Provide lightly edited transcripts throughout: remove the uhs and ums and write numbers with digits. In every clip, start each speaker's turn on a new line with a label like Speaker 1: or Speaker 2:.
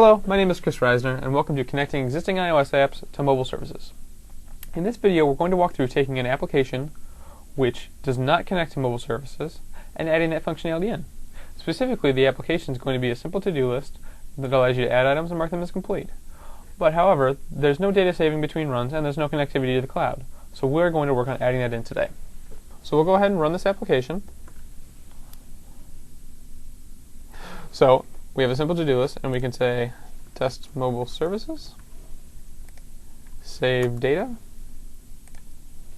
Speaker 1: Hello, my name is Chris Reisner, and welcome to Connecting Existing iOS Apps to Mobile Services. In this video, we're going to walk through taking an application which does not connect to mobile services and adding that functionality in. Specifically, the application is going to be a simple to-do list that allows you to add items and mark them as complete. But however, there's no data saving between runs and there's no connectivity to the cloud. So we're going to work on adding that in today. So we'll go ahead and run this application. So we have a simple to-do list, and we can say test mobile services, save data,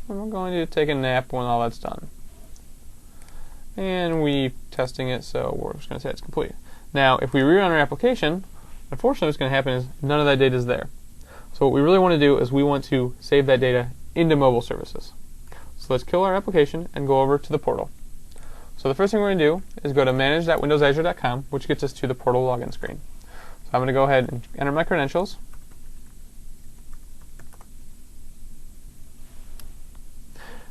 Speaker 1: and we're going to take a nap when all that's done. And we're testing it, so we're just going to say it's complete. Now, if we rerun our application, unfortunately what's going to happen is none of that data is there. So what we really want to do is we want to save that data into mobile services. So let's kill our application and go over to the portal. So the first thing we're going to do is go to manage.windowsazure.com, which gets us to the portal login screen. So I'm going to go ahead and enter my credentials.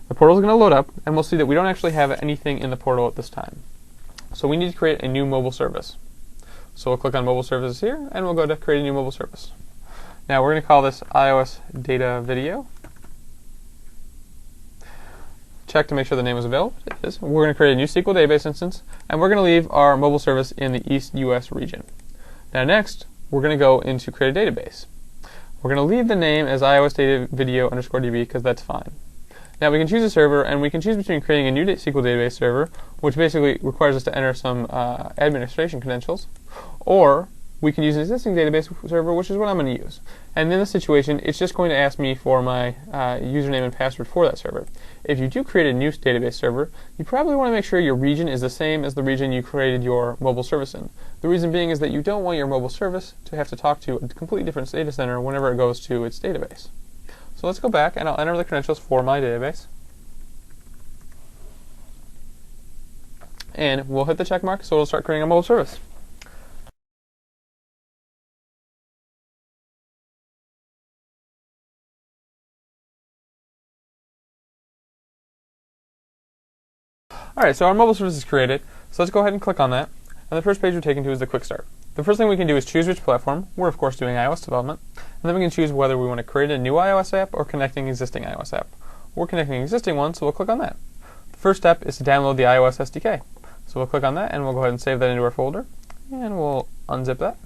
Speaker 1: The portal is going to load up, and we'll see that we don't actually have anything in the portal at this time. So we need to create a new mobile service. So we'll click on Mobile Services here, and we'll go to Create a New Mobile Service. Now we're going to call this iOS Data Video. Check to make sure the name is available. It is. We're going to create a new SQL database instance, and we're going to leave our mobile service in the East US region. Now next, we're going to go into create a database. We're going to leave the name as iOS Data Video _DB because that's fine. Now we can choose a server, and we can choose between creating a new SQL database server, which basically requires us to enter some administration credentials, or we can use an existing database server, which is what I'm going to use. And in this situation, it's just going to ask me for my username and password for that server. If you do create a new database server, you probably want to make sure your region is the same as the region you created your mobile service in. The reason being is that you don't want your mobile service to have to talk to a completely different data center whenever it goes to its database. So let's go back, and I'll enter the credentials for my database. And we'll hit the check mark, so it'll start creating a mobile service. Alright, so our mobile service is created, so let's go ahead and click on that. And the first page we're taken to is the Quick Start. The first thing we can do is choose which platform. We're of course doing iOS development. And then we can choose whether we want to create a new iOS app or connecting an existing iOS app. We're connecting an existing one, so we'll click on that. The first step is to download the iOS SDK. So we'll click on that, and we'll go ahead and save that into our folder. And we'll unzip that.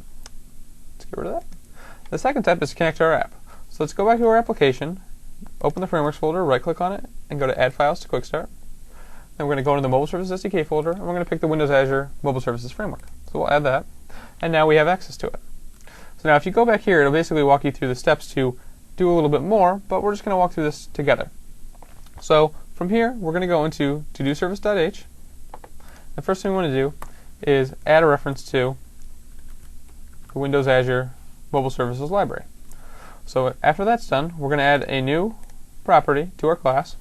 Speaker 1: Let's get rid of that. The second step is to connect to our app. So let's go back to our application, open the Frameworks folder, right-click on it, and go to Add Files to Quick Start. Then we're going to go into the Mobile Services SDK folder, and we're going to pick the Windows Azure Mobile Services Framework. So we'll add that, and now we have access to it. So now if you go back here, it'll basically walk you through the steps to do a little bit more, but we're just going to walk through this together. So from here, we're going to go into todoservice.h. The first thing we want to do is add a reference to the Windows Azure Mobile Services library. So after that's done, we're going to add a new property to our class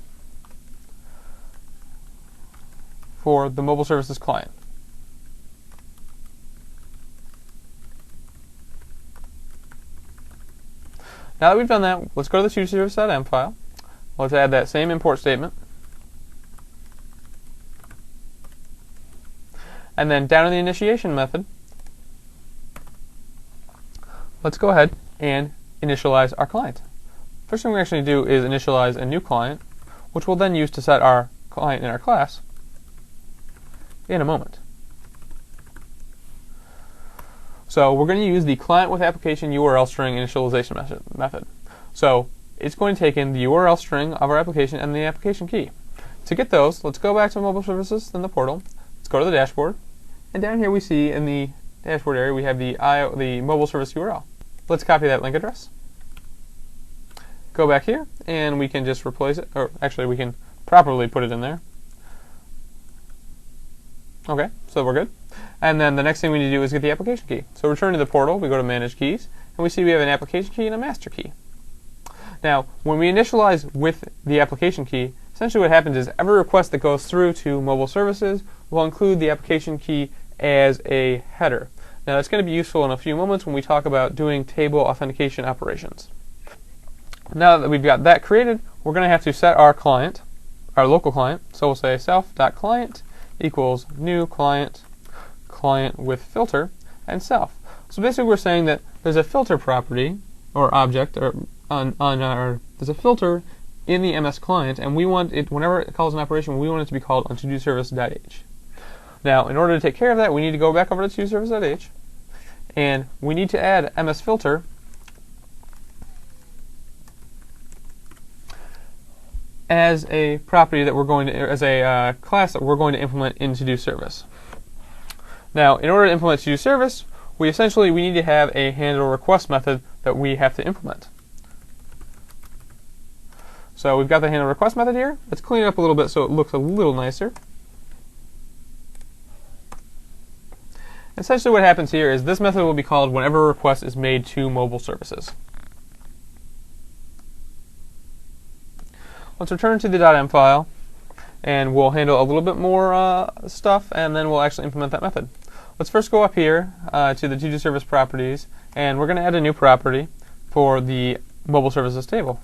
Speaker 1: for the mobile services client. Now that we've done that, let's go to the todoservice.m file. Let's add that same import statement. And then down in the initiation method, let's go ahead and initialize our client. First thing we actually do is initialize a new client, which we'll then use to set our client in our class in a moment. So we're going to use the client with application URL string initialization method. So it's going to take in the URL string of our application and the application key. To get those, let's go back to mobile services in the portal. Let's go to the dashboard, and down here we see in the dashboard area we have the mobile service URL. Let's copy that link address. Go back here, and we can just replace it, or actually we can properly put it in there. Okay, so we're good. And then the next thing we need to do is get the application key. So return to the portal, we go to Manage Keys, and we see we have an application key and a master key. Now, when we initialize with the application key, essentially what happens is every request that goes through to mobile services will include the application key as a header. Now that's going to be useful in a few moments when we talk about doing table authentication operations. Now that we've got that created, we're going to have to set our client, our local client. So we'll say self.client equals new client, client with filter, and self. So basically we're saying that there's a filter property or object or there's a filter in the MS client, and we want it, whenever it calls an operation, we want it to be called on toDoService.h. Now, in order to take care of that, we need to go back over to toDoService.h, and we need to add MSFilter as a property that we're going to, as a class that we're going to implement in toDoService. Now, in order to implement toDoService, we need to have a handle request method that we have to implement. So we've got the handle request method here. Let's clean it up a little bit so it looks a little nicer. Essentially what happens here is this method will be called whenever a request is made to mobile services. Let's return to the .m file, and we'll handle a little bit more stuff, and then we'll actually implement that method. Let's first go up here to the toDoService properties, and we're going to add a new property for the mobile services table.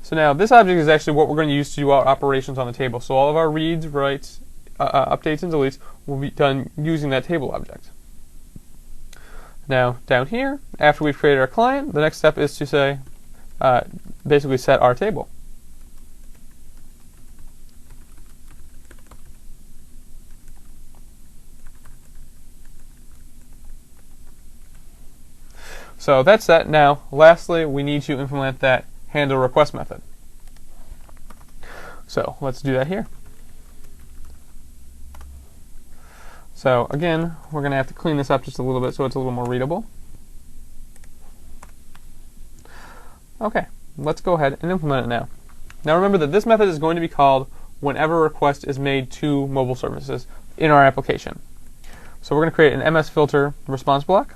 Speaker 1: So now this object is actually what we're going to use to do our operations on the table. So all of our reads, writes, updates, and deletes will be done using that table object. Now down here, after we've created our client, the next step is to say, basically set our table. So that's set. Now, lastly, we need to implement that handle request method. So let's do that here. So again, we're going to have to clean this up just a little bit so it's a little more readable. Okay, let's go ahead and implement it now. Now remember that this method is going to be called whenever a request is made to mobile services in our application. So we're going to create an MSFilter response block,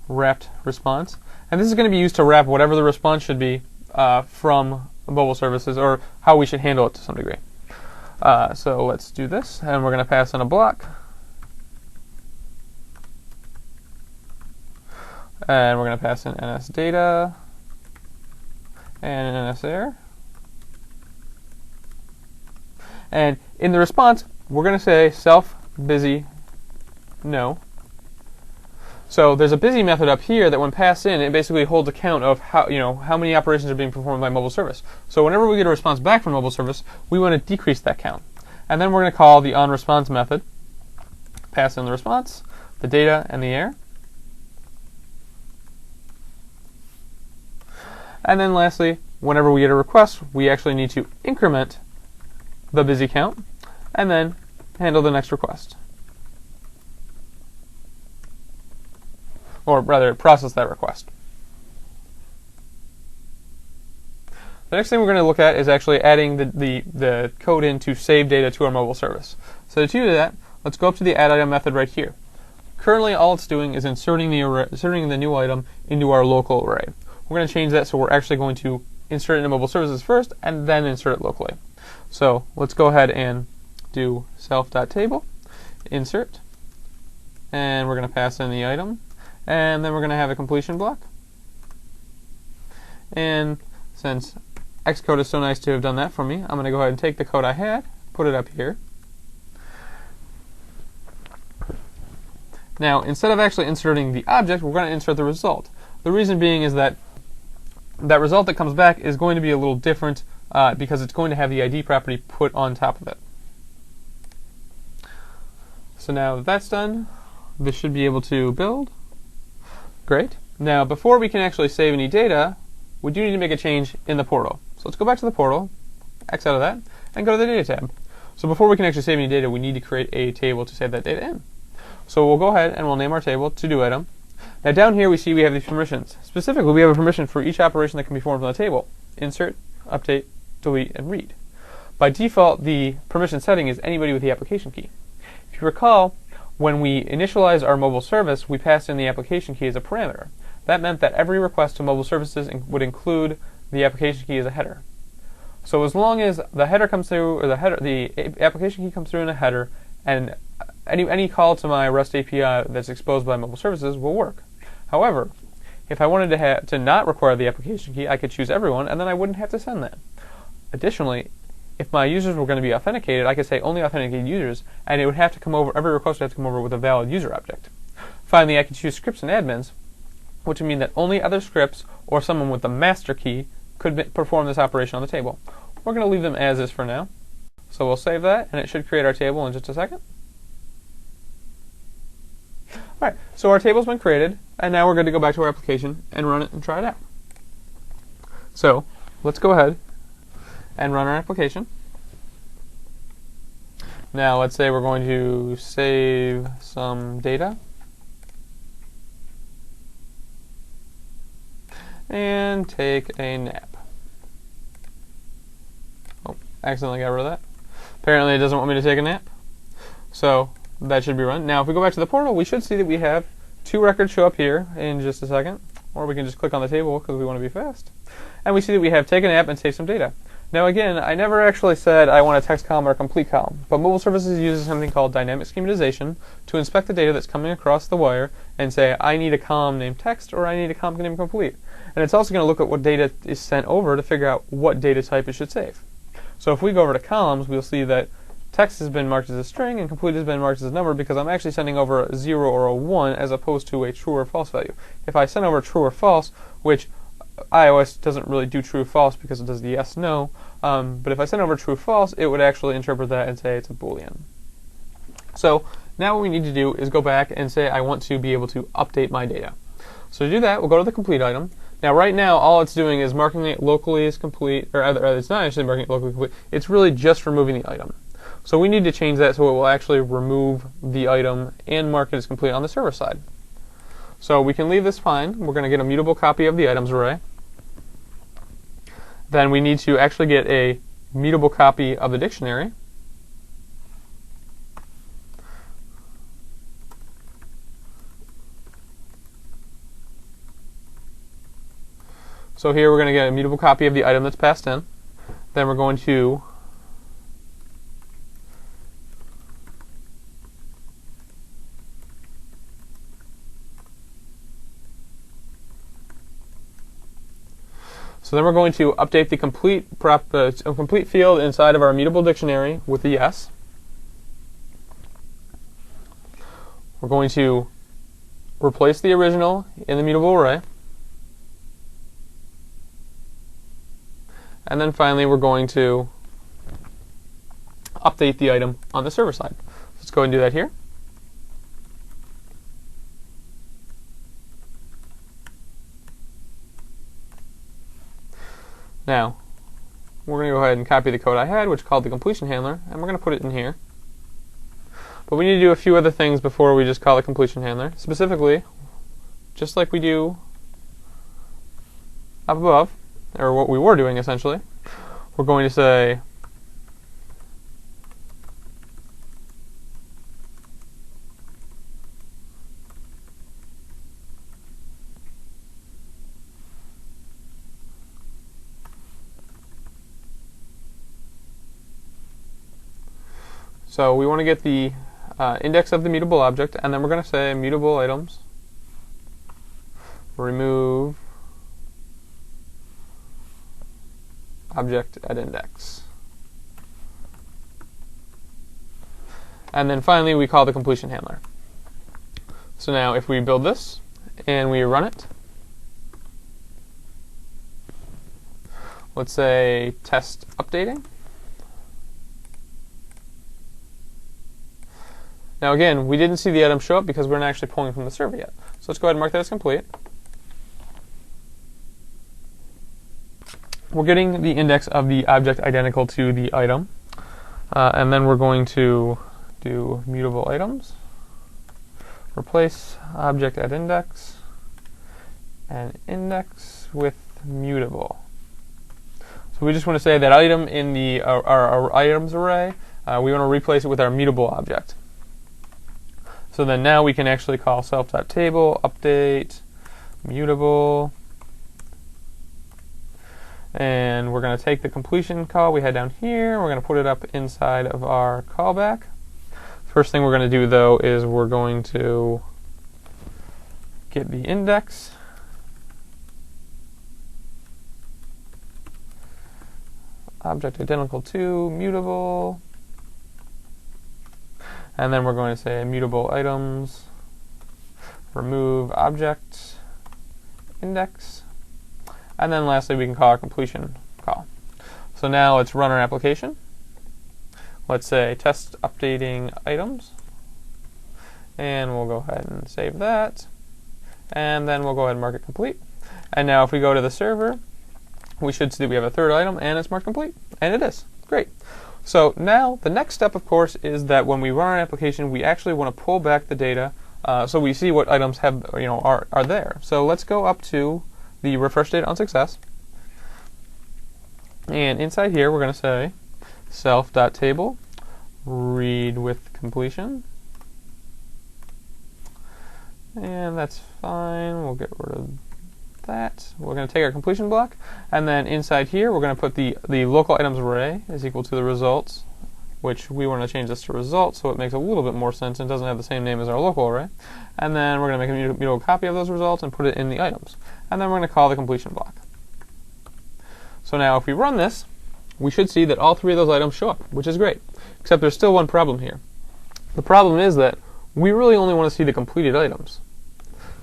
Speaker 1: wrapped response, and this is going to be used to wrap whatever the response should be from mobile services, or how we should handle it to some degree. So let's do this, and we're going to pass in a block, and we're going to pass in NSData and an NSError. And in the response, we're going to say self busy no. So there's a busy method up here that when passed in, it basically holds a count of how many operations are being performed by mobile service. So whenever we get a response back from mobile service, we want to decrease that count. And then we're going to call the onResponse method, pass in the response, the data, and the error. And then lastly, whenever we get a request, we actually need to increment the busy count and then handle the next request. Or rather, process that request. The next thing we're going to look at is actually adding the code in to save data to our mobile service. So to do that, let's go up to the addItem method right here. Currently, all it's doing is inserting the new item into our local array. We're going to change that so we're actually going to insert it into mobile services first and then insert it locally. So let's go ahead and do self.table, insert, and we're going to pass in the item. And then we're going to have a completion block. And since Xcode is so nice to have done that for me, I'm going to go ahead and take the code I had, put it up here. Now, instead of actually inserting the object, we're going to insert the result. The reason being is that that result that comes back is going to be a little different because it's going to have the ID property put on top of it. So now that that's done, this should be able to build. Great. Now, before we can actually save any data, we do need to make a change in the portal. So let's go back to the portal, X out of that, and go to the Data tab. So before we can actually save any data, we need to create a table to save that data in. So we'll go ahead and we'll name our table toDoItem. Now down here we see we have these permissions. Specifically, we have a permission for each operation that can be performed on the table: insert, update, delete, and read. By default, the permission setting is anybody with the application key. If you recall, when we initialized our mobile service, we passed in the application key as a parameter. That meant that every request to mobile services would include the application key as a header. So as long as the header comes through, or the application key comes through in a header, and any call to my REST API that's exposed by mobile services will work. However, if I wanted to not require the application key, I could choose everyone, and then I wouldn't have to send that. Additionally, if my users were going to be authenticated, I could say only authenticated users, and it would have to come over, every request would have to come over with a valid user object. Finally, I can choose scripts and admins, which would mean that only other scripts or someone with the master key could perform this operation on the table. We're going to leave them as is for now. So we'll save that, and it should create our table in just a second. Alright, so our table's been created, and now we're going to go back to our application and run it and try it out. So let's go ahead and run our application. Now let's say we're going to save some data and take a nap. Oh, accidentally got rid of that. Apparently it doesn't want me to take a nap. So that should be run. Now if we go back to the portal, we should see that we have 2 records show up here in just a second. Or we can just click on the table because we want to be fast. And we see that we have take a nap and save some data. Now again, I never actually said I want a text column or a complete column, but mobile services uses something called dynamic schematization to inspect the data that's coming across the wire and say, I need a column named text or I need a column named complete. And it's also going to look at what data is sent over to figure out what data type it should save. So if we go over to columns, we'll see that text has been marked as a string and complete has been marked as a number because I'm actually sending over a 0 or a 1 as opposed to a true or false value. If I send over true or false, which iOS doesn't really do true or false because it does the yes, no, but if I send over true or false, it would actually interpret that and say it's a Boolean. So now what we need to do is go back and say I want to be able to update my data. So to do that, we'll go to the complete item. Now right now, all it's doing is marking it locally as complete, or it's not actually marking it locally complete, it's really just removing the item. So we need to change that so it will actually remove the item and mark it as complete on the server side. So we can leave this fine. We're going to get a mutable copy of the items array. Then we need to actually get a mutable copy of the dictionary. So here we're going to get a mutable copy of the item that's passed in. Then we're going to update the complete field inside of our mutable dictionary with a yes. We're going to replace the original in the mutable array. And then finally, we're going to update the item on the server side. Let's go ahead and do that here. Now, we're going to go ahead and copy the code I had, which is called the completion handler, and we're going to put it in here. But we need to do a few other things before we just call the completion handler. Specifically, just like we do up above, or what we were doing essentially, we're going to say so we want to get the index of the mutable object, and then we're going to say mutable items remove object at index. And then finally we call the completion handler. So now if we build this and we run it, let's say test updating. Now again, we didn't see the item show up because we're not actually pulling from the server yet. So let's go ahead and mark that as complete. We're getting the index of the object identical to the item. And then we're going to do mutable items, replace object at index, and index with mutable. So we just want to say that item in the our items array, we want to replace it with our mutable object. So then now we can actually call self.table update mutable, and we're going to take the completion call we had down here, we're going to put it up inside of our callback. First thing we're going to do though is we're going to get the index, object identical to mutable, and then we're going to say mutable items, remove object index, and then lastly we can call our completion call. So now let's run our application. Let's say test updating items, and we'll go ahead and save that, and then we'll go ahead and mark it complete. And now if we go to the server, we should see that we have a third item and it's marked complete, and it is. Great. So now the next step, of course, is that when we run our application, we actually want to pull back the data so we see what items have, are there. So let's go up to the refresh data on success, and inside here we're going to say self.table read with completion, and that's fine. We'll get rid of that. We're going to take our completion block, and then inside here we're going to put the local items array is equal to the results, which we want to change this to results so it makes a little bit more sense and doesn't have the same name as our local array. And then we're going to make a mutable copy of those results and put it in the items. And then we're going to call the completion block. So now if we run this, we should see that all three of those items show up, which is great. Except there's still one problem here. The problem is that we really only want to see the completed items,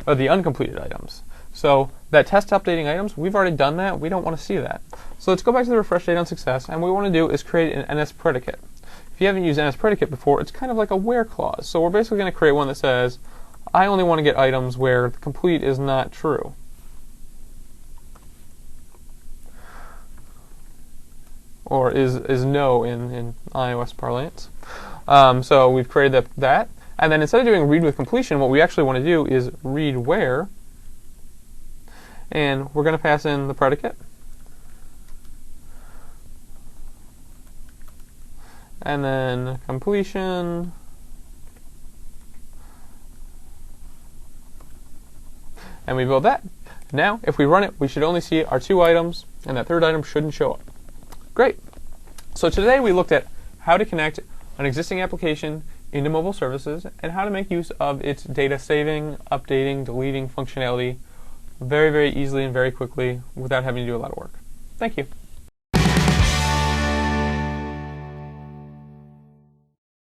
Speaker 1: or the uncompleted items. So that test updating items, we've already done that. We don't want to see that. So let's go back to the refresh data on success, and what we want to do is create an NS predicate. If you haven't used NS predicate before, it's kind of like a where clause. So we're basically going to create one that says, I only want to get items where the complete is not true. Or is no in iOS parlance. So we've created that. And then instead of doing read with completion, what we actually want to do is read where. And we're going to pass in the predicate. And then completion. And we build that. Now, if we run it, we should only see our two items, and that third item shouldn't show up. Great. So today we looked at how to connect an existing application into mobile services and how to make use of its data saving, updating, deleting functionality very, very easily and very quickly without having to do a lot of work. Thank you.